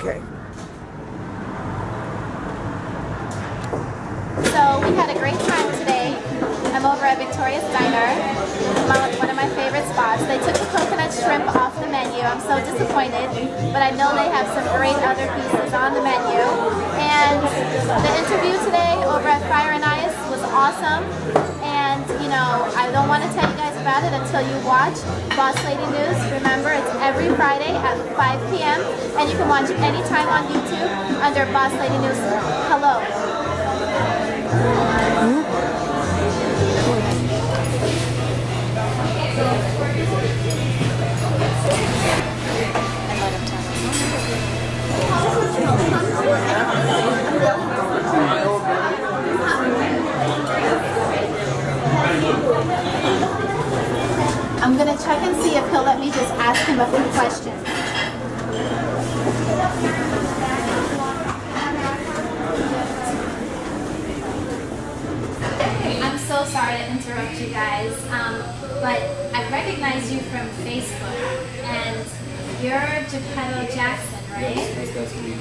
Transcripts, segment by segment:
Okay. So we had a great time today. I'm over at Victoria's Diner, one of my favorite spots. They took the coconut shrimp off the menu. I'm so disappointed, but I know they have some great other pieces on the menu. And the interview today over at Fire and Ice was awesome. And you know, I don't want to tell you guys about it until you watch BossLady News. Remember, it's every Friday at 5 p.m. and you can watch anytime on YouTube under BossLady News. Hello. I'm going to check and see if he'll let me just ask him a few questions. I'm so sorry to interrupt you guys, but I recognize you from Facebook, and you're Gepetto Jackson, right? Yes, that's me.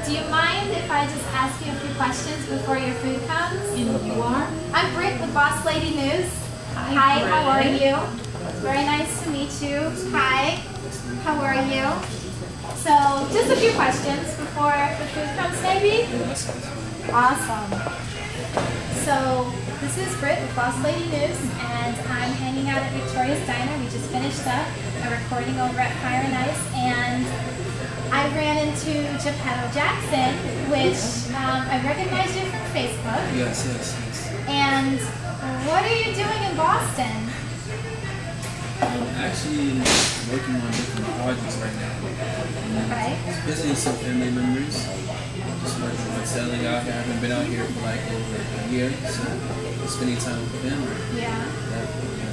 Do you mind if I just ask you a few questions before your food comes? And you are? I'm Britt with BossLady News. Hi, how are you? Very nice to meet you. Hi, how are you? So, just a few questions before the food comes, maybe? Awesome. So, this is Britt with BossLady News, and I'm hanging out at Victoria's Diner. We just finished up a recording over at Fire and Ice, and I ran into Gepetto Jackson, which I recognized you from Facebook. Yes. And what are you doing in Boston? Actually, working on different projects right now. Okay. Visiting some family members. Just working on settling out here. I haven't been out here for like over a year, so spending time with family. Yeah.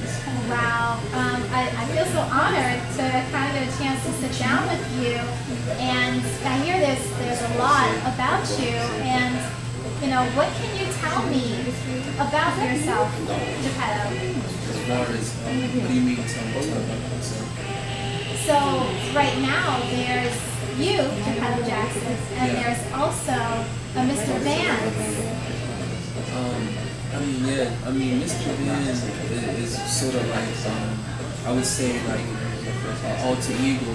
Yes. Wow. I feel so honored to kind of get a chance to sit down with you. And I hear there's a lot about you. And, you know, what can you tell me about yourself, Gepetto? As far as, what do you mean tell me about myself? So, right now, there's you, Gepetto Jackson, and there's also a Mr. Vance. Mr. Van is sort of like, I would say like alter ego.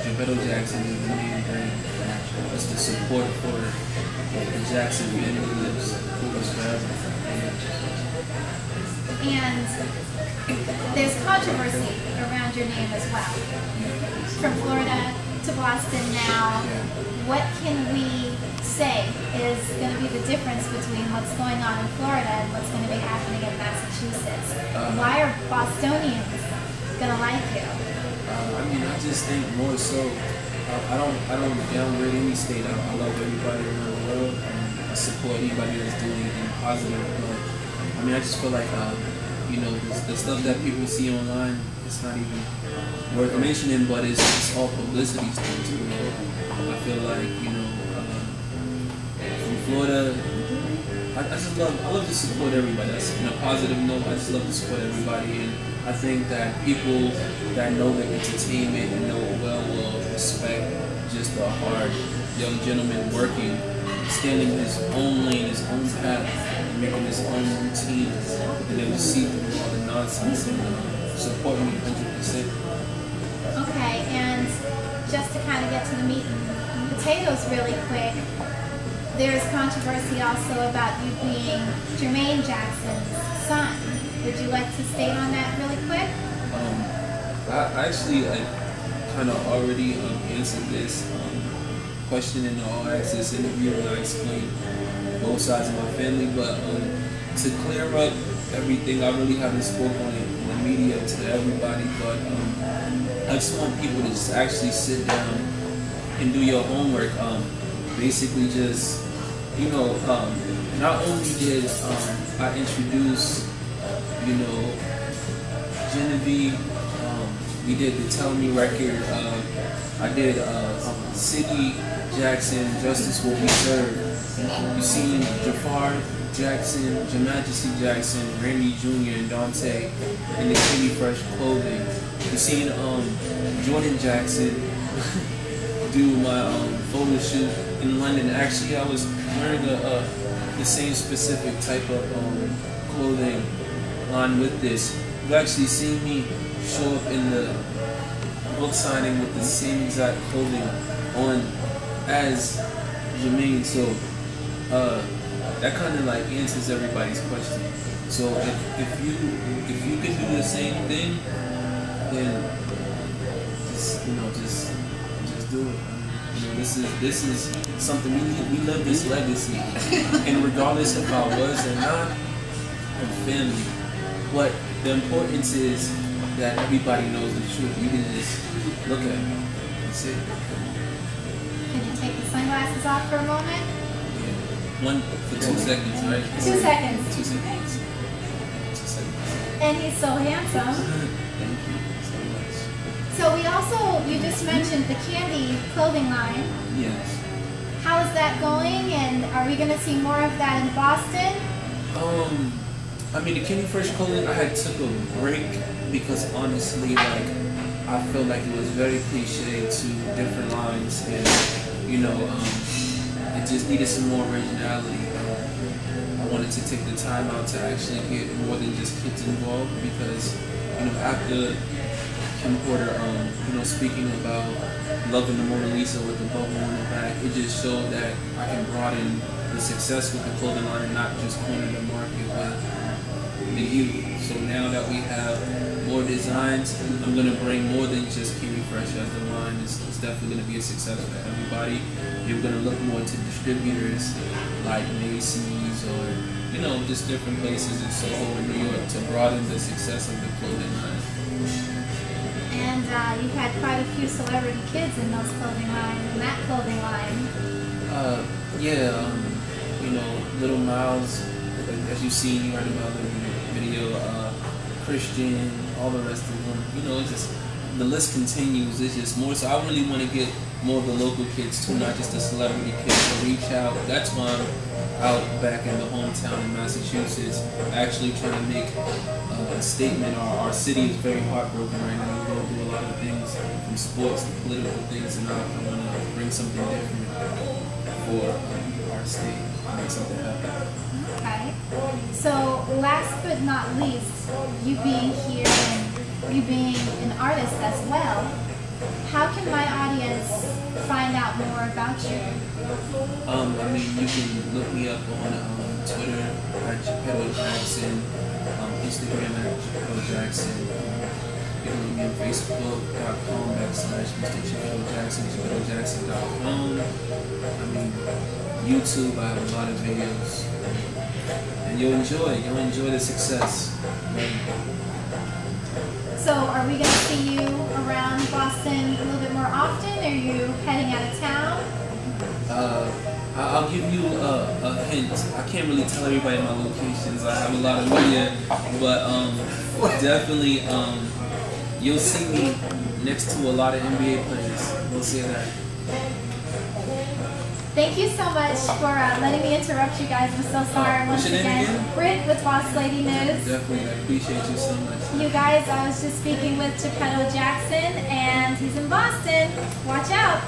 Gepetto Jackson is the main thing. It's the support for the Jackson family lives forever. And there's controversy around your name as well. From Florida to Boston now, what can we say is going to be the difference between what's going on in Florida and what's going to be happening in Massachusetts? Why are Bostonians going to like you? I just think more so, I don't downgrade any state. I love everybody around the world. I support anybody that's doing anything positive. But I just feel like, the stuff that people see online, it's not even worth mentioning, but it's all publicity stuff too. I feel like, from Florida, I love to support everybody. That's in a positive note. I just love to support everybody, and I think that people that know the entertainment and know it well will respect just a hard young gentleman working, standing in his own lane, his own path, and making his own routine, and they will see through all the nonsense and support me 100%. Okay, and just to kind of get to the meat and potatoes really quick, there's controversy also about you being Jermaine Jackson's son. Would you like to state on that really quick? I kind of already answered this question in the All Access interview when I explained both sides of my family, but to clear up everything, I really haven't spoken on it in the media to everybody, but I just want people to just actually sit down and do your homework. Basically just, not only did I introduce, Genevieve, we did the Tell Me record, I did Siggy Jackson, Justice Will Be Served. You seen Jafar Jackson, Jamajesty Jackson, Randy Jr. and Dante in the Kitty Fresh clothing. You seen Jordan Jackson, do my photo shoot in London. Actually, I was wearing the same specific type of clothing line with this. You've actually seen me show up in the book signing with the same exact clothing on as Jermaine. So that kind of like answers everybody's question. So if you can do the same thing, then just do it. This is something we live this legacy, and regardless if I was or not, I'm family. But the importance is that everybody knows the truth. You can just look at it. That's it. Can you take the sunglasses off for a moment? Yeah. One for 2 seconds, right? 2 seconds. 2 seconds. 2 seconds. And he's so handsome. Thank you so much. So you just mentioned the candy clothing line. Yes. How is that going, and are we going to see more of that in Boston? I mean, the Candy Fresh clothing, I had took a break because honestly, like, I felt like it was very cliche to different lines, and it just needed some more originality. I wanted to take the time out to actually get more than just kids involved, because after Kim Porter, speaking about loving the Mona Lisa with the bubble on the back, it just showed that I can broaden the success with the clothing line and not just corner the market with the youth. So now that we have more designs, I'm going to bring more than just Candy Fresh as the line. It's definitely going to be a success for everybody. You're going to look more to distributors like Macy's or just different places in Soho and New York to broaden the success of the clothing line. And you've had quite a few celebrity kids in that clothing line. Little Miles, as you've seen right about the video, Christian, all the rest of them. It's just, the list continues. It's just more. So I really want to get more of the local kids too, not just the celebrity kids, to reach out. That's why I'm out back in the hometown in Massachusetts, actually trying to make a statement. Our city is very heartbroken right now. We're going through a lot of things, from sports to political things, and I want to bring something different for our state, make something happen. Okay. So last but not least, you being here and you being an artist as well, how can my audience find out more about you? You can look me up on Twitter at Gepetto Jackson, Instagram at Gepetto Jackson. You can look me on Facebook.com/Mr. Gepetto Jackson, GepettoJackson.com. YouTube, I have a lot of videos. And you'll enjoy the success. So are we going to see you around Boston a little bit more often? Are you heading out of town? I'll give you a hint. I can't really tell everybody my locations. I have a lot of media, but definitely you'll see me next to a lot of NBA players. We'll say that. Thank you so much for letting me interrupt you guys. I'm so sorry once again. Britt with BossLady News. Definitely, I appreciate you so much. You guys, I was just speaking with Gepetto Jackson, and he's in Boston. Watch out.